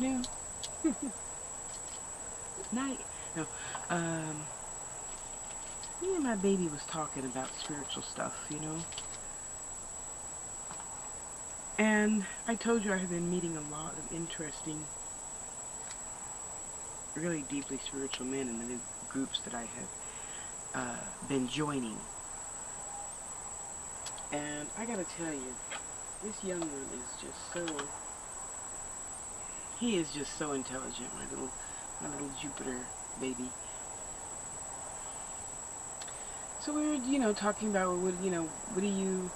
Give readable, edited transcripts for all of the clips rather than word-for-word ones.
new? Night. No. Me and my baby was talking about spiritual stuff, you know. And I told you I have been meeting a lot of interesting, really deeply spiritual men in the new groups that I have been joining. And I gotta tell you, this young one is just so, he is just so intelligent, my little Jupiter baby. So we were, you know, talking about what, you know, what do you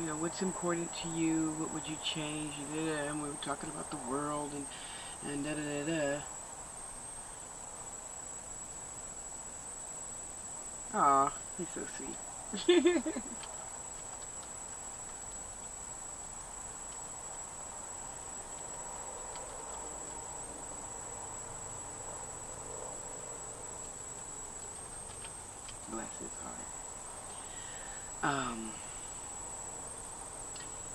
know, what's important to you, what would you change, and we were talking about the world and da-da-da-da. Aw, he's so sweet. Bless his heart.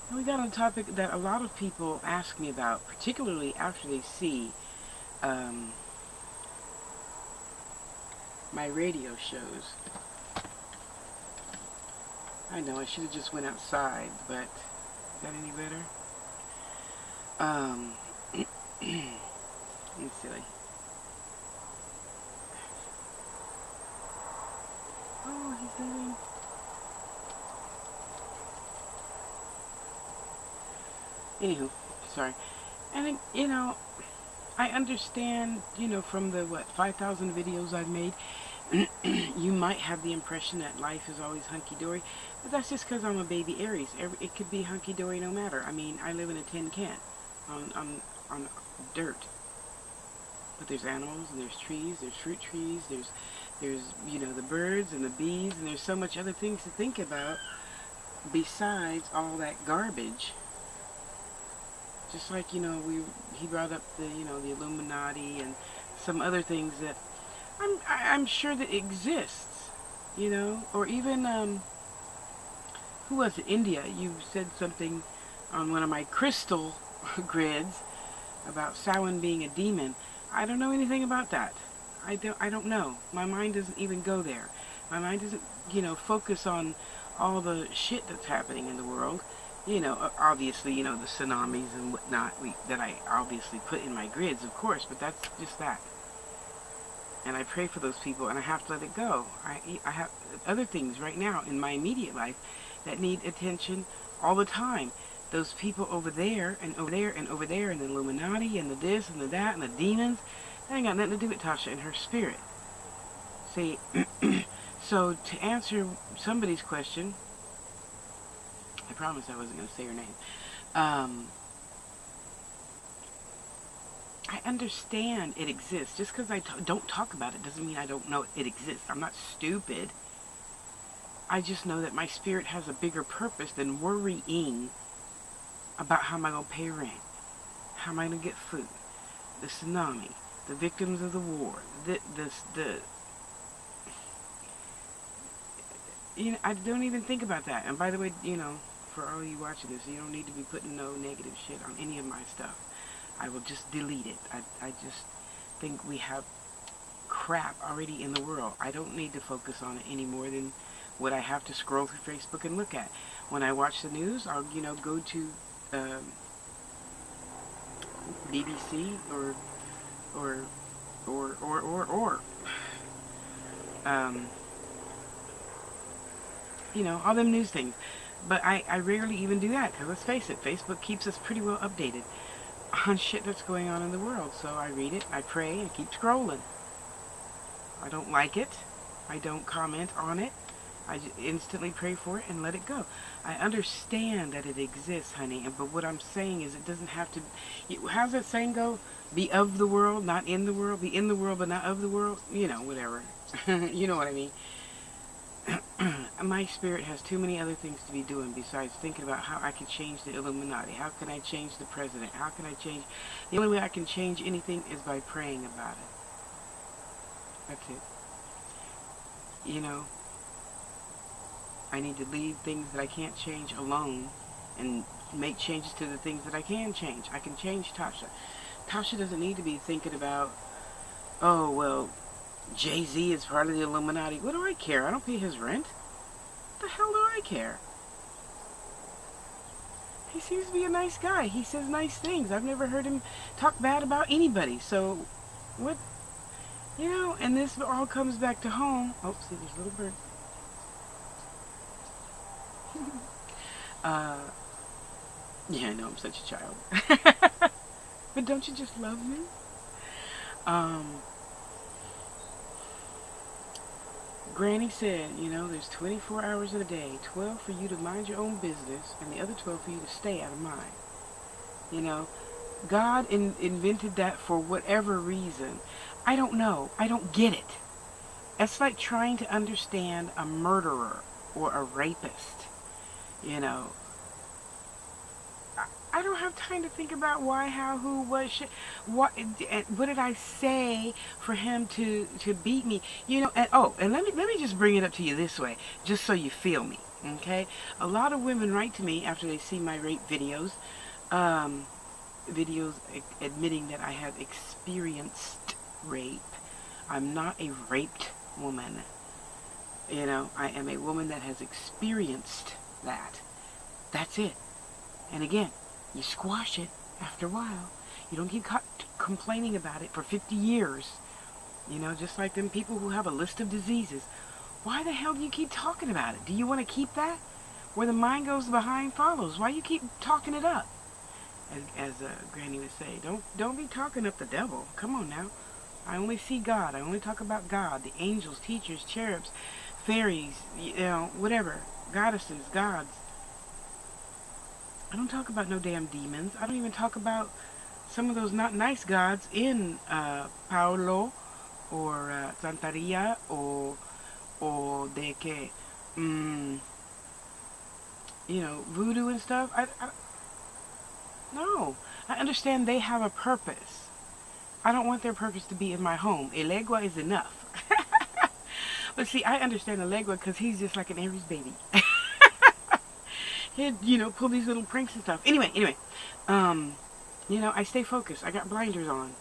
And we got on a topic that a lot of people ask me about, particularly after they see my radio shows. I know I should have just went outside, but is that any better? He's silly. Oh, he's leaving. Anywho, sorry. And, you know, I understand, you know, from the, 5,000 videos I've made, you might have the impression that life is always hunky-dory, but that's just because I'm a baby Aries. It could be hunky-dory no matter. I mean, I live in a tin can on dirt. But there's animals, and there's trees, there's fruit trees, there's, you know, the birds and the bees, and there's so much other things to think about besides all that garbage. Just like, you know, he brought up the, you know, the Illuminati and some other things that I'm sure that exists, you know, or even, who was it, India? You said something on one of my crystal grids about Samhain being a demon. I don't know anything about that. I don't know. My mind doesn't even go there. My mind doesn't, you know, focus on all the shit that's happening in the world. You know, obviously, you know, the tsunamis and whatnot that I obviously put in my grids, of course, but that's just that. And I pray for those people, and I have to let it go. I have other things right now in my immediate life that need attention all the time. Those people over there, and over there, and over there, and the Illuminati, and the this, and the that, and the demons, that ain't got nothing to do with Tasha and her spirit. See, so to answer somebody's question, I promised I wasn't going to say her name. I understand it exists. Just because I don't talk about it doesn't mean I don't know it exists. I'm not stupid. I just know that my spirit has a bigger purpose than worrying about how am I going to pay rent, how am I going to get food, the tsunami, the victims of the war, you know, I don't even think about that. And by the way, you know, for all you watching this, you don't need to be putting no negative shit on any of my stuff. I will just delete it. I just think we have crap already in the world. I don't need to focus on it any more than what I have to scroll through Facebook and look at. When I watch the news, I'll, you know, go to BBC or you know, all them news things. But I rarely even do that, because let's face it, Facebook keeps us pretty well updated on shit that's going on in the world. So I read it, I pray, and keep scrolling. I don't like it. I don't comment on it. I just instantly pray for it and let it go. I understand that it exists, honey, but what I'm saying is it doesn't have to... How's that saying go? Be of the world, not in the world. Be in the world, but not of the world. You know, whatever. You know what I mean. My spirit has too many other things to be doing besides thinking about how I can change the Illuminati. How can I change the president? How can I change... The only way I can change anything is by praying about it. That's it. You know, I need to leave things that I can't change alone and make changes to the things that I can change. I can change Tasha. Tasha doesn't need to be thinking about, oh, well, Jay-Z is part of the Illuminati. What do I care? I don't pay his rent. What the hell do I care? He seems to be a nice guy. He says nice things. I've never heard him talk bad about anybody. So, what, and this all comes back to home. Oh, see, there's a little bird. Yeah, I know I'm such a child. But don't you just love me? Granny said, there's 24 hours in a day, 12 for you to mind your own business, and the other 12 for you to stay out of mine. God invented that for whatever reason. I don't know. I don't get it. It's like trying to understand a murderer or a rapist. I don't have time to think about why, how, who, what, what did I say for him to beat me? And let me just bring it up to you this way, just so you feel me, okay? A lot of women write to me after they see my rape videos, admitting that I have experienced rape. I'm not a raped woman. I am a woman that has experienced that. That's it. And again, you squash it after a while. You don't keep complaining about it for 50 years. Just like them people who have a list of diseases. Why the hell do you keep talking about it? Do you want to keep that? Where the mind goes, the behind follows. Why you keep talking it up? As Granny would say, don't be talking up the devil. Come on now. I only see God. I only talk about God. The angels, teachers, cherubs, fairies, whatever. Goddesses, gods. I don't talk about no damn demons. I don't even talk about some of those not nice gods in Paolo or Santeria or de que, voodoo and stuff. No. I understand they have a purpose. I don't want their purpose to be in my home. Elegua is enough. But see, I understand Elegua because he's just like an Aries baby. He'd, pull these little pranks and stuff. Anyway, I stay focused. I got blinders on.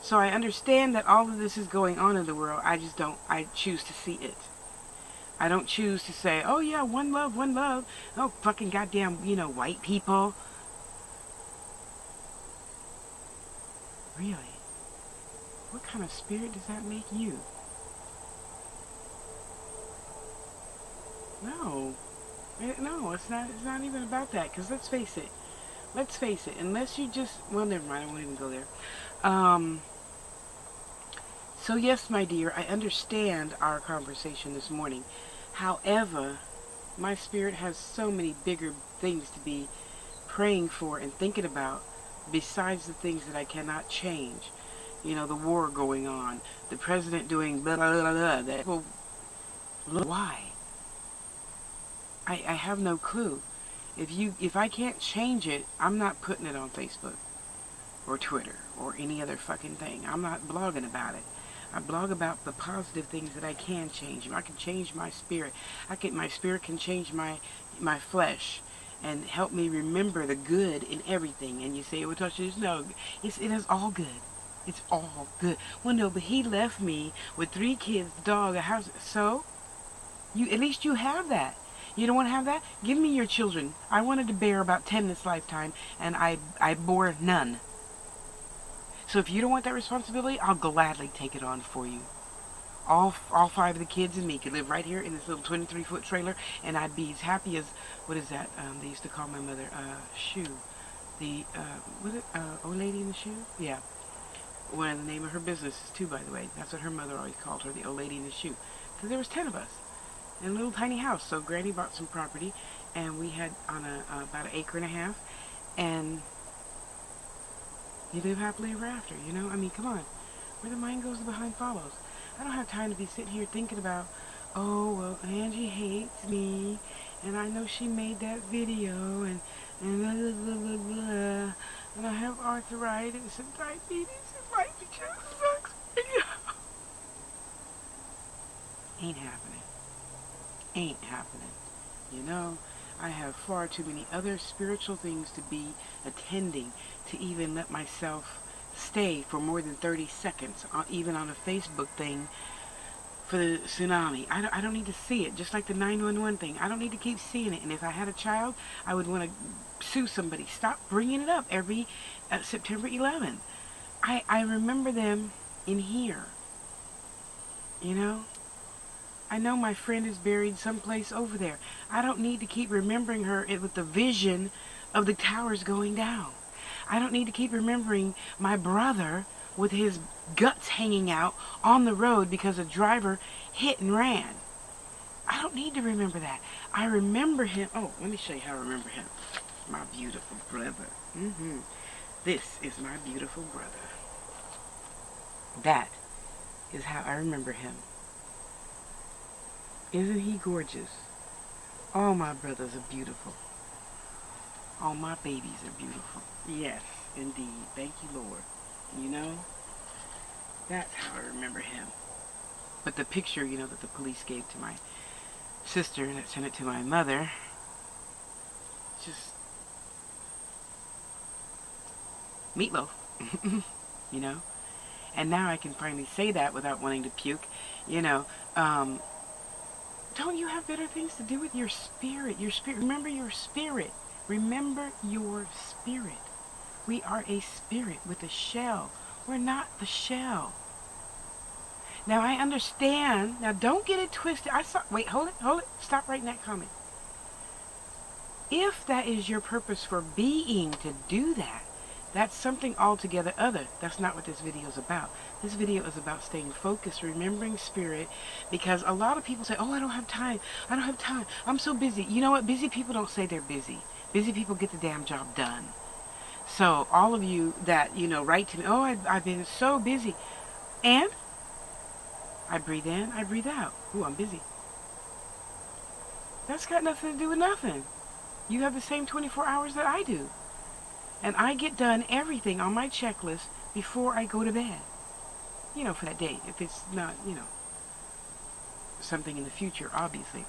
So I understand that all of this is going on in the world. I choose to see it. I don't choose to say, oh yeah, one love, one love. Oh, fucking goddamn, white people. Really? What kind of spirit does that make you? No. No, it's not even about that. Because let's face it. Unless you just... Well, never mind. I won't even go there. So, yes, my dear, I understand our conversation this morning. However, my spirit has so many bigger things to be praying for and thinking about besides the things that I cannot change. The war going on. The president doing blah, blah, blah, blah. That, well, why? I have no clue. If I can't change it, I'm not putting it on Facebook or Twitter or any other fucking thing. I'm not blogging about it. I blog about the positive things that I can change. I can change my spirit. My spirit can change my flesh and help me remember the good in everything. And you say, well, Tasha, no, it is all good. It's all good. Well, no, but he left me with 3 kids, a dog, a house. So, at least you have that. You don't want to have that? Give me your children. I wanted to bear about 10 this lifetime, and I bore none. So if you don't want that responsibility, I'll gladly take it on for you. All 5 of the kids and me could live right here in this little 23-foot trailer, and I'd be as happy as, what is that? They used to call my mother, Shoe. Old Lady in the Shoe? Yeah. One of the name of her businesses, too, by the way. That's what her mother always called her, the Old Lady in the Shoe. Because there was 10 of us in a little tiny house. So Granny bought some property, and we had on about 1.5 acres, and you live happily ever after, I mean, come on. Where the mind goes, the behind follows. I don't have time to be sitting here thinking about, oh, well, Angie hates me, and I know she made that video, and blah, blah, blah, blah, blah, and I have arthritis and diabetes, and life insurance sucks. Ain't happening. I have far too many other spiritual things to be attending to even let myself stay for more than 30 seconds, even on a Facebook thing for the tsunami. I don't need to see it. Just like the 911 thing. I don't need to keep seeing it. And if I had a child, I would want to sue somebody. Stop bringing it up every September 11th. I remember them in here. You know? I know my friend is buried someplace over there. I don't need to keep remembering her with the vision of the towers going down. I don't need to keep remembering my brother with his guts hanging out on the road because a driver hit and ran. I don't need to remember that. I remember him. Oh, let me show you how I remember him. My beautiful brother. This is my beautiful brother. That is how I remember him. Isn't he gorgeous? All my brothers are beautiful. All my babies are beautiful. Yes, indeed. Thank you, Lord. You know, that's how I remember him. But the picture, you know, that the police gave to my sister and that sent it to my mother, just meatloaf, you know. And now I can finally say that without wanting to puke, you know. Don't you have better things to do with your spirit? Your spirit. Remember your spirit. Remember your spirit. We are a spirit with a shell. We're not the shell. Now I understand. Now don't get it twisted. Wait, hold it. Stop writing that comment. If that is your purpose for being to do that, that's something altogether other. That's not what this video is about. This video is about staying focused, remembering spirit, because a lot of people say, oh, I don't have time. I don't have time. I'm so busy. You know what? Busy people don't say they're busy. Busy people get the damn job done. So all of you that, you know, write to me, oh, I've been so busy. And I breathe in, I breathe out. Ooh, I'm busy. That's got nothing to do with nothing. You have the same 24 hours that I do. And I get done everything on my checklist before I go to bed. You know, for that day. If it's not, you know, something in the future, obviously.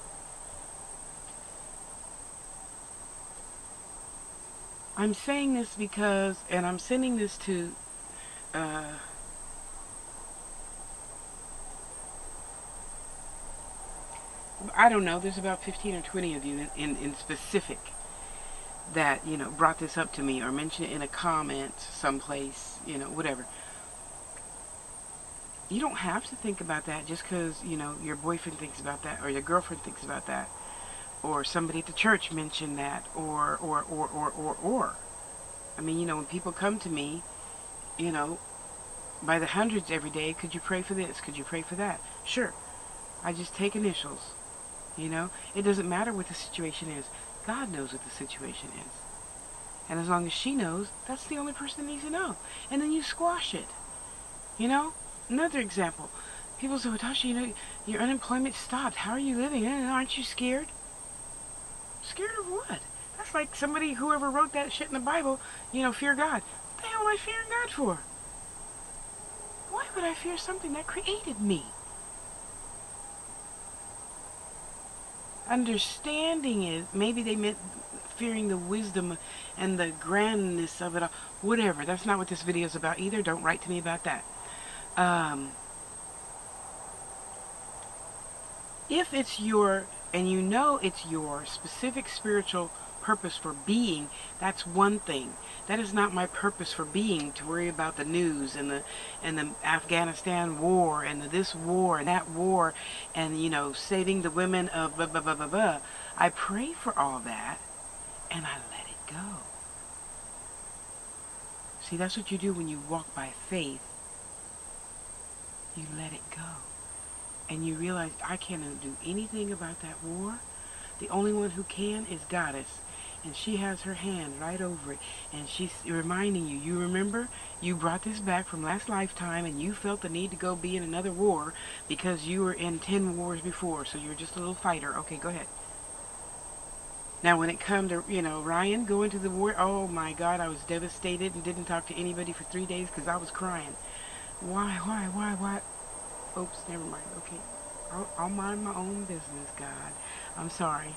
I'm saying this because, and I'm sending this to, I don't know, there's about 15 or 20 of you in specific that, you know, brought this up to me or mentioned it in a comment someplace, you know, whatever. You don't have to think about that just because, you know, your boyfriend thinks about that or your girlfriend thinks about that or somebody at the church mentioned that or. I mean, you know, when people come to me, you know, by the hundreds every day, could you pray for this? Could you pray for that? Sure. I just take initials, you know. It doesn't matter what the situation is. God knows what the situation is. And as long as she knows, that's the only person that needs to know. And then you squash it. You know? Another example. People say, well, Tasha, you know, your unemployment stopped. How are you living? Aren't you scared? Scared of what? That's like somebody, whoever wrote that shit in the Bible, you know, fear God. What the hell am I fearing God for? Why would I fear something that created me? Understanding it, maybe they meant fearing the wisdom and the grandness of it all. Whatever, that's not what this video is about either. Don't write to me about that. If it's your, and you know it's your specific spiritual purpose for being, that's one thing. That is not my purpose for being, to worry about the news and the Afghanistan war and this war and that war and, you know, saving the women of blah blah blah blah blah. I pray for all that and I let it go. See, that's what you do when you walk by faith. You let it go. And you realize I cannot do anything about that war. The only one who can is Goddess. And she has her hand right over it. And she's reminding you, you remember? You brought this back from last lifetime and you felt the need to go be in another war because you were in 10 wars before. So you're just a little fighter. Okay, go ahead. Now when it come to, you know, Ryan going to the war, oh my God, I was devastated and didn't talk to anybody for 3 days because I was crying. Why? Oops, never mind. Okay. I'll mind my own business, God. I'm sorry.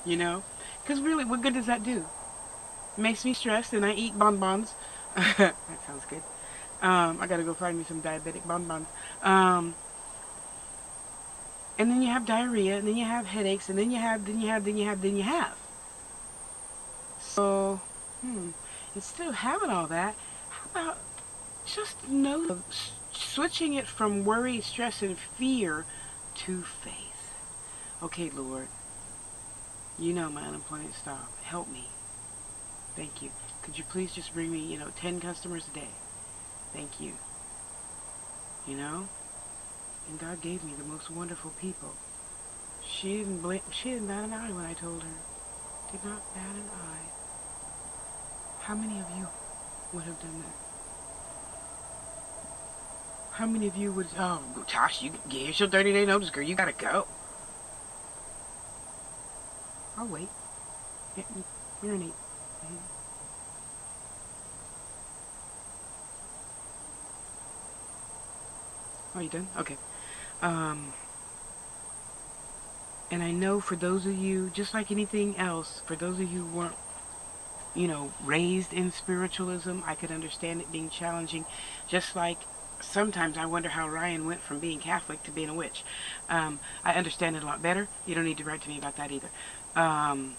You know? Because really, what good does that do? It makes me stressed and I eat bonbons. That sounds good. I gotta go find me some diabetic bonbons. Um, and then you have diarrhea, and then you have headaches, and then you have. So, hmm, instead of having all that, how about just know switching it from worry, stress, and fear to faith. Okay, Lord, you know my unemployment stop. Help me. Thank you. Could you please just bring me, 10 customers a day? Thank you. You know? And God gave me the most wonderful people. She didn't blink. She didn't bat an eye when I told her. Did not bat an eye. How many of you would have done that? How many of you would? Oh, Tosh, here's your 30-day notice, girl. You gotta go. I'll wait. Yeah, you're an 8. Mm-hmm. Oh, you done? Okay. Um, and I know for those of you, just like anything else, for those of you who weren't, raised in spiritualism, I could understand it being challenging. Just like sometimes I wonder how Ryan went from being Catholic to being a witch. I understand it a lot better. You don't need to write to me about that either. Um,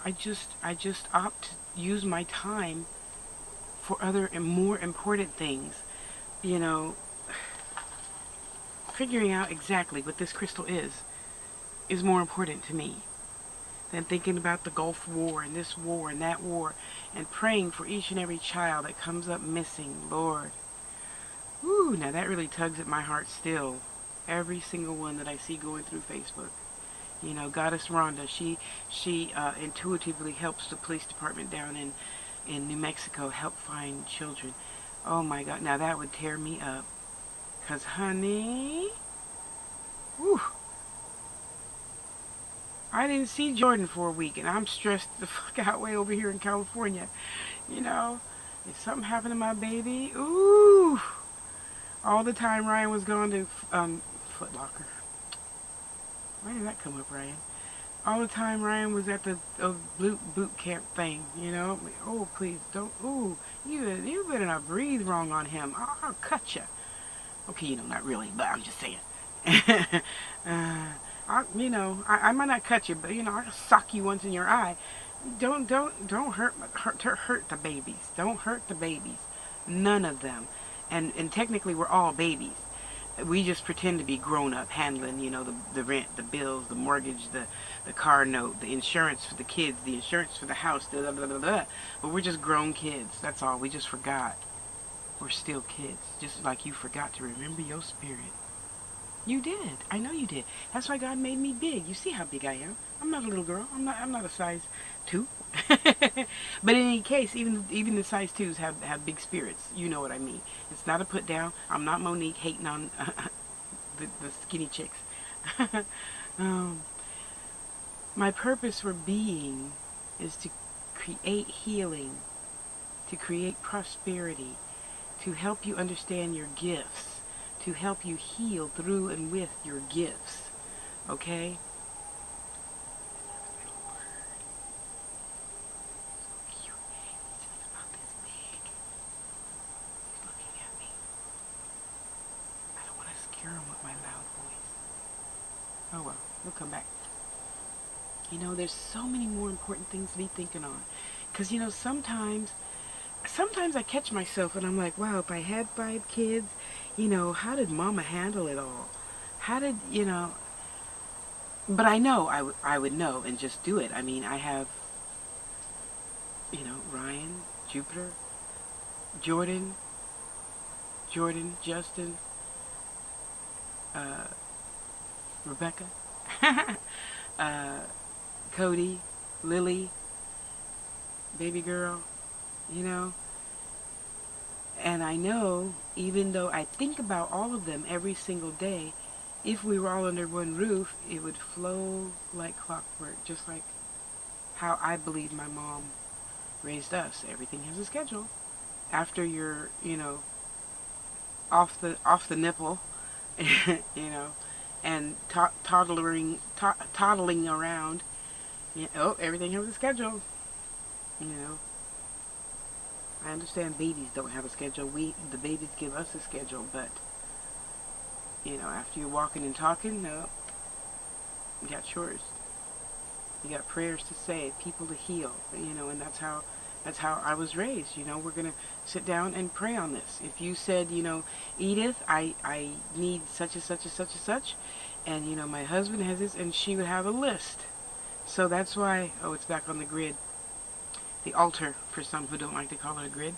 I just opt to use my time for other and more important things. You know, figuring out exactly what this crystal is more important to me than thinking about the Gulf War and this war and that war and praying for each and every child that comes up missing. Lord. Woo, now that really tugs at my heart still. Every single one that I see going through Facebook. Goddess Rhonda, she intuitively helps the police department down in New Mexico help find children. Oh my God, now that would tear me up. Because, honey, whew, I didn't see Jordan for a week, and I'm stressed the fuck out way over here in California. You know, if something happened to my baby, ooh, all the time Ryan was going to Foot Locker. Why did that come up, Ryan? All the time Ryan was at the boot camp thing, Oh, please don't. Ooh, you better not breathe wrong on him. I'll cut you. Okay, not really, but I'm just saying. I might not cut you, but I'll sock you once in your eye. Don't hurt the babies. Don't hurt the babies. None of them. And technically, we're all babies. We just pretend to be grown up, handling, the rent, the bills, the mortgage, the car note, the insurance for the kids, the insurance for the house, blah, blah, blah, blah. But we're just grown kids. That's all. We just forgot. We're still kids. Just like you forgot to remember your spirit. You did. I know you did. That's why God made me big. You see how big I am. I'm not a little girl. I'm not a size 2. But in any case, even the size 2s have big spirits. You know what I mean. It's not a put down. I'm not Monique hating on the skinny chicks. um, my purpose for being is to create healing, to create prosperity, to help you understand your gifts, to help you heal through and with your gifts. Okay? Scare him with my loud voice. Oh well, he'll come back. There's so many more important things to be thinking on. Because, sometimes I catch myself and I'm like, wow, if I had 5 kids, how did mama handle it all? How did, but I know I would know and just do it. I mean, I have, Ryan, Jupiter, Jordan, Justin, uh, Rebecca, uh, Cody, Lily, baby girl, And I know, even though I think about all of them every single day, if we were all under one roof, it would flow like clockwork, just like how I believe my mom raised us. Everything has a schedule. After you're, off the nipple, you know, and toddling around. Oh, everything has a schedule. You know, I understand babies don't have a schedule. The babies give us a schedule, but after you're walking and talking, no, you got chores. You got prayers to say, people to heal. And that's how I was raised. We're gonna sit down and pray on this. If you said, Edith, I need such and such and such and such, and my husband has this, and she would have a list. So that's why, it's back on the grid, the altar for some who don't like to call it a grid.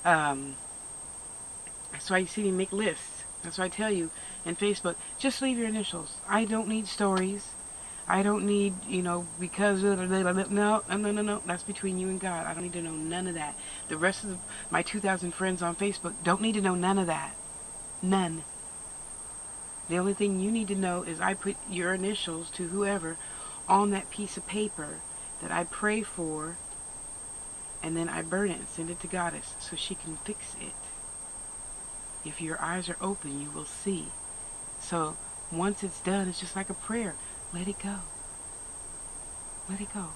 Um, that's why you see me make lists. That's why I tell you in Facebook, just leave your initials. I don't need stories. I don't need, because no, no, no, no, no. That's between you and God. I don't need to know none of that. The rest of my 2,000 friends on Facebook don't need to know none of that. None. The only thing you need to know is I put your initials to whoever on that piece of paper that I pray for, and then I burn it and send it to Goddess so she can fix it. If your eyes are open, you will see. So once it's done, it's just like a prayer. Let it go. Let it go.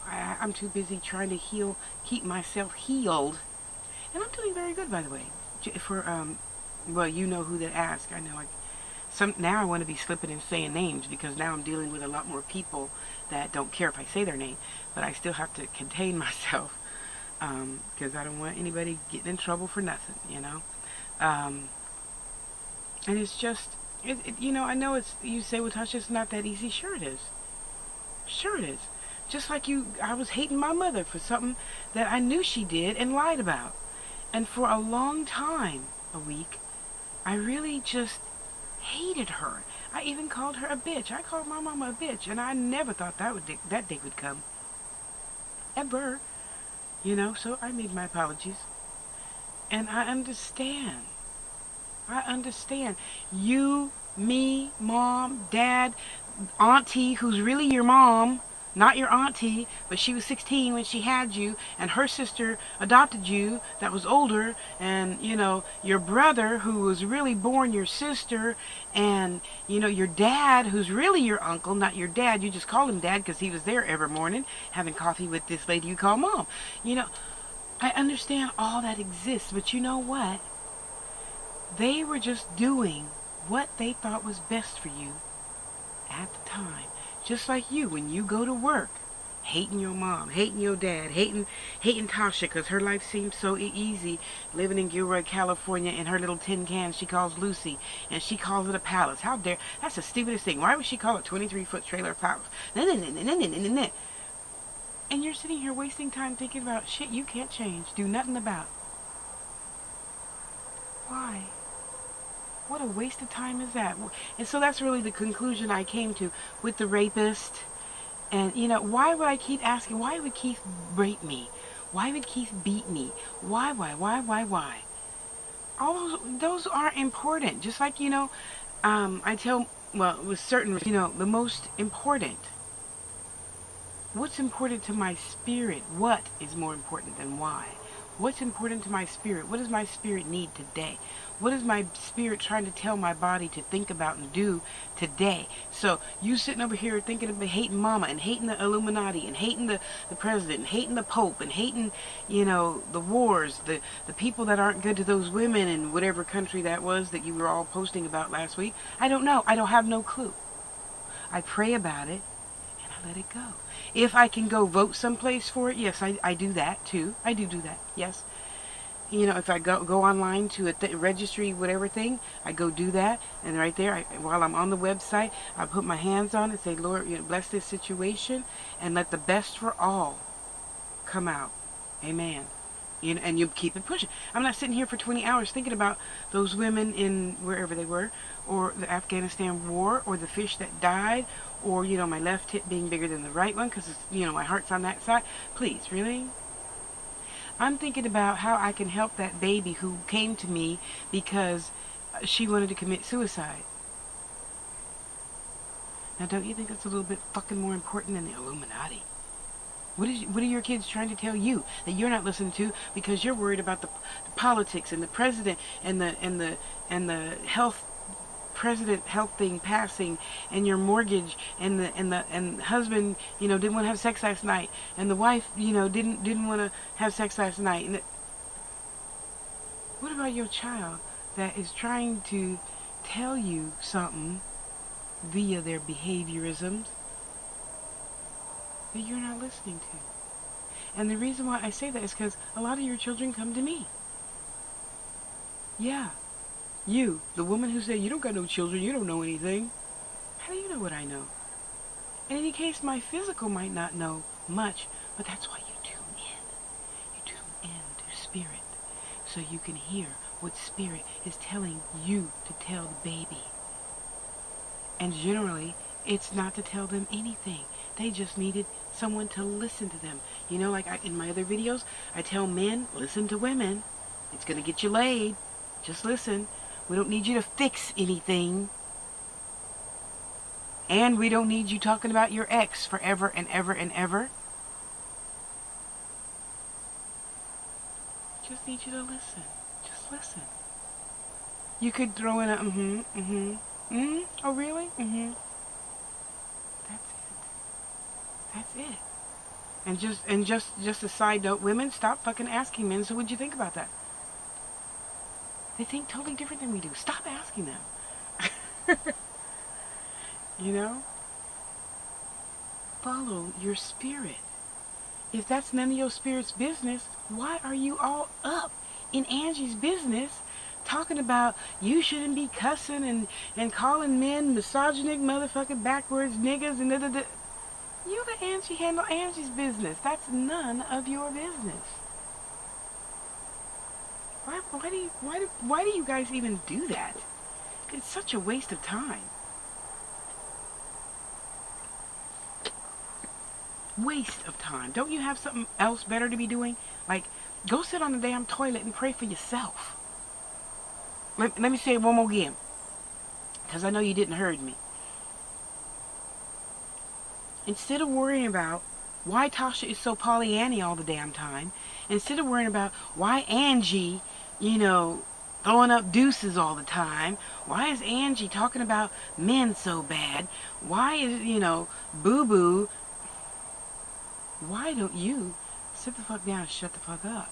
I'm too busy trying to keep myself healed, and I'm doing very good, by the way. Well, you know who to ask. I know. Now I want to be slipping and saying names because now I'm dealing with a lot more people that don't care if I say their name, but I still have to contain myself because I don't want anybody getting in trouble for nothing. And it's just, I know you say, well, Tasha, it's not that easy. Sure it is. Sure it is. Just like I was hating my mother for something that I knew she did and lied about. And for a long time, a week, I really just hated her. I even called her a bitch. I called my mama a bitch, and I never thought that day would come. Ever. So I made my apologies. And I understand. I understand. You, me, mom, dad, auntie, who's really your mom, not your auntie, but she was 16 when she had you, and her sister adopted you that was older, and, your brother who was really born your sister, and, your dad who's really your uncle, not your dad. You just call him dad because he was there every morning having coffee with this lady you call mom. I understand all that exists, but you know what? They were just doing what they thought was best for you at the time. Just like you, when you go to work, hating your mom, hating your dad, hating Tasha because her life seems so easy, living in Gilroy, California, in her little tin can she calls Lucy, and she calls it a palace. How dare? That's the stupidest thing. Why would she call it 23-foot trailer palace? And you're sitting here wasting time thinking about shit you can't change, do nothing about. Why? What a waste of time is that? And so that's really the conclusion I came to with the rapist. And, why would I keep asking, why would Keith rape me? Why would Keith beat me? Why? All those aren't important. Just like, I tell, well, with certain, the most important. What's important to my spirit? What is more important than why? What's important to my spirit? What does my spirit need today? What is my spirit trying to tell my body to think about and do today? So you sitting over here thinking about hating mama and hating the Illuminati and hating the president and hating the Pope and hating, the wars, the people that aren't good to those women in whatever country that was that you were all posting about last week. I don't know. I don't have no clue. I pray about it and I let it go. If I can go vote someplace for it, yes, I do that too. I do that, yes. If I go online to a registry, whatever thing, I go do that. And right there, while I'm on the website, I put my hands on it and say, Lord, bless this situation and let the best for all come out. Amen. And you keep it pushing. I'm not sitting here for 20 hours thinking about those women in wherever they were, or the Afghanistan war, or the fish that died, or, my left hip being bigger than the right one because, my heart's on that side. Please, really? I'm thinking about how I can help that baby who came to me because she wanted to commit suicide. Now, don't you think that's a little bit fucking more important than the Illuminati? What are your kids trying to tell you that you're not listening to because you're worried about the politics and the president and the health thing passing, and your mortgage, and husband, didn't want to have sex last night, and the wife, didn't want to have sex last night. And what about your child that is trying to tell you something via their behaviorisms that you're not listening to? And the reason why I say that is because a lot of your children come to me. Yeah, you, the woman who said you don't got no children, you don't know anything. How do you know what I know? In any case, my physical might not know much, but that's why you tune in. You tune in to spirit, so you can hear what spirit is telling you to tell the baby. And generally, it's not to tell them anything. They just needed someone to listen to them. Like in my other videos, I tell men, listen to women. It's going to get you laid. Just listen. We don't need you to fix anything. And we don't need you talking about your ex forever and ever and ever. Just need you to listen. Just listen. You could throw in a oh really? That's it. That's it. And just a side note, women, stop fucking asking men, so what'd you think about that? They think totally different than we do. Stop asking them. Follow your spirit. If that's none of your spirit's business, why are you all up in Angie's business talking about you shouldn't be cussing and calling men misogynic motherfucking backwards niggas and da. You let Angie handle Angie's business. That's none of your business. Why do you guys even do that? It's such a waste of time. Waste of time. Don't you have something else better to be doing? Like, go sit on the damn toilet and pray for yourself. Let me say it one more again, because I know you didn't heard me. Instead of worrying about why Tasha is so Pollyanny all the damn time, instead of worrying about why Angie, throwing up deuces all the time, why is Angie talking about men so bad, why is, Boo-Boo, why don't you sit the fuck down and shut the fuck up?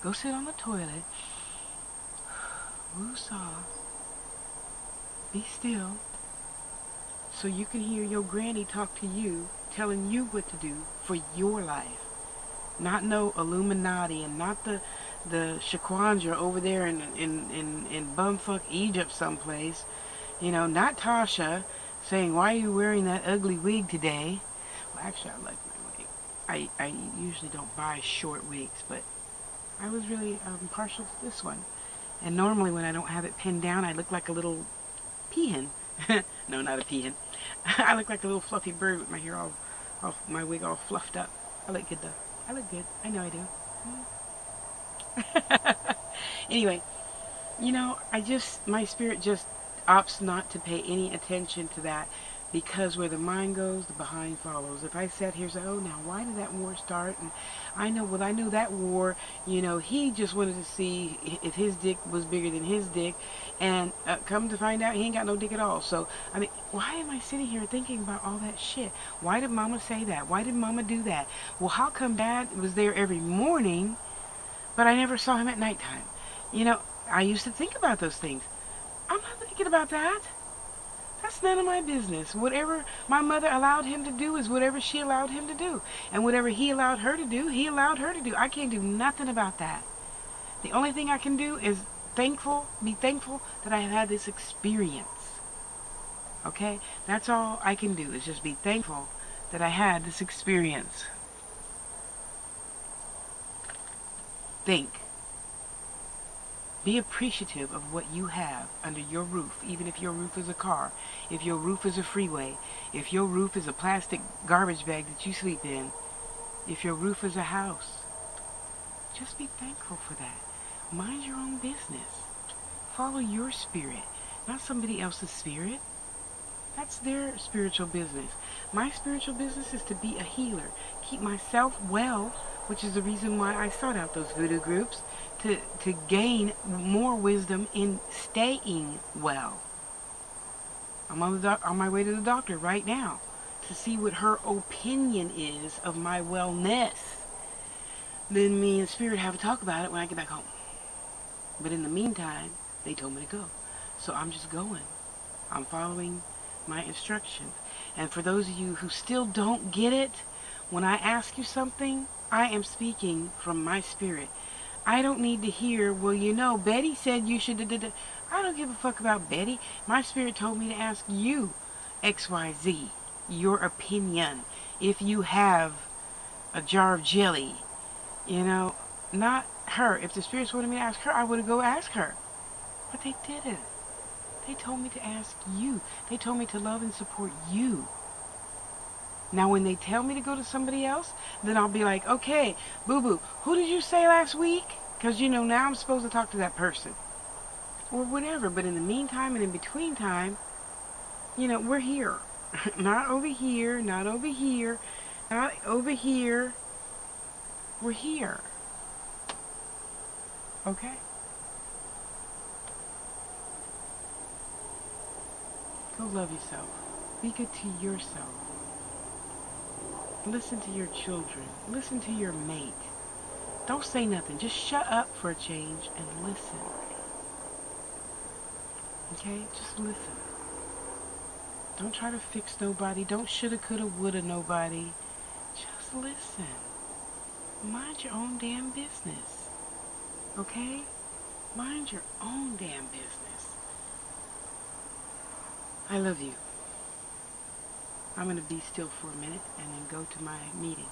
Go sit on the toilet, woo-saw, be still, so you can hear your granny talk to you, telling you what to do for your life. Not no Illuminati, and not the Shaquandra over there in bumfuck Egypt someplace. Not Tasha saying, why are you wearing that ugly wig today? Well, actually, I like my wig. I usually don't buy short wigs, but I was really partial to this one. And normally when I don't have it pinned down, I look like a little peahen. No, not a peahen. I look like a little fluffy bird with my hair all my wig all fluffed up. I look good though. I look good. I know I do. Anyway, my spirit just opts not to pay any attention to that, because where the mind goes, the behind follows. If I sat here and said, oh, now why did that war start? And I knew that war, he just wanted to see if his dick was bigger than his dick, and come to find out he ain't got no dick at all. So, why am I sitting here thinking about all that shit? Why did mama say that? Why did mama do that? Well, how come dad was there every morning, but I never saw him at nighttime? I used to think about those things. I'm not thinking about that. That's none of my business. Whatever my mother allowed him to do is whatever she allowed him to do. And whatever he allowed her to do, he allowed her to do. I can't do nothing about that. The only thing I can do is be thankful that I have had this experience. Okay? That's all I can do, is just be thankful that I had this experience. Think. Be appreciative of what you have under your roof, even if your roof is a car, if your roof is a freeway, if your roof is a plastic garbage bag that you sleep in, if your roof is a house. Just be thankful for that. Mind your own business. Follow your spirit, not somebody else's spirit. That's their spiritual business. My spiritual business is to be a healer, keep myself well, which is the reason why I sought out those voodoo groups, to gain more wisdom in staying well. I'm on my way to the doctor right now to see what her opinion is of my wellness. Then me and Spirit have a talk about it when I get back home. But in the meantime, they told me to go. So I'm just going. I'm following my instructions. And for those of you who still don't get it, when I ask you something, I am speaking from my spirit. I don't need to hear, well, you know, Betty said you should. I don't give a fuck about Betty. My spirit told me to ask you, XYZ, your opinion. If you have a jar of jelly, you know, not her. If the spirits wanted me to ask her, I would go ask her. But they didn't. They told me to ask you. They told me to love and support you. Now, when they tell me to go to somebody else, then I'll be like, okay, boo-boo, who did you say last week? Because, you know, now I'm supposed to talk to that person. Or whatever. But in the meantime and in between time, you know, we're here. Not over here, not over here, not over here. We're here. Okay? Go love yourself. Be good to yourself. Listen to your children. Listen to your mate. Don't say nothing. Just shut up for a change and listen. Okay? Just listen. Don't try to fix nobody. Don't shoulda, coulda, woulda nobody. Just listen. Mind your own damn business. Okay? Mind your own damn business. I love you. I'm going to be still for a minute and then go to my meeting.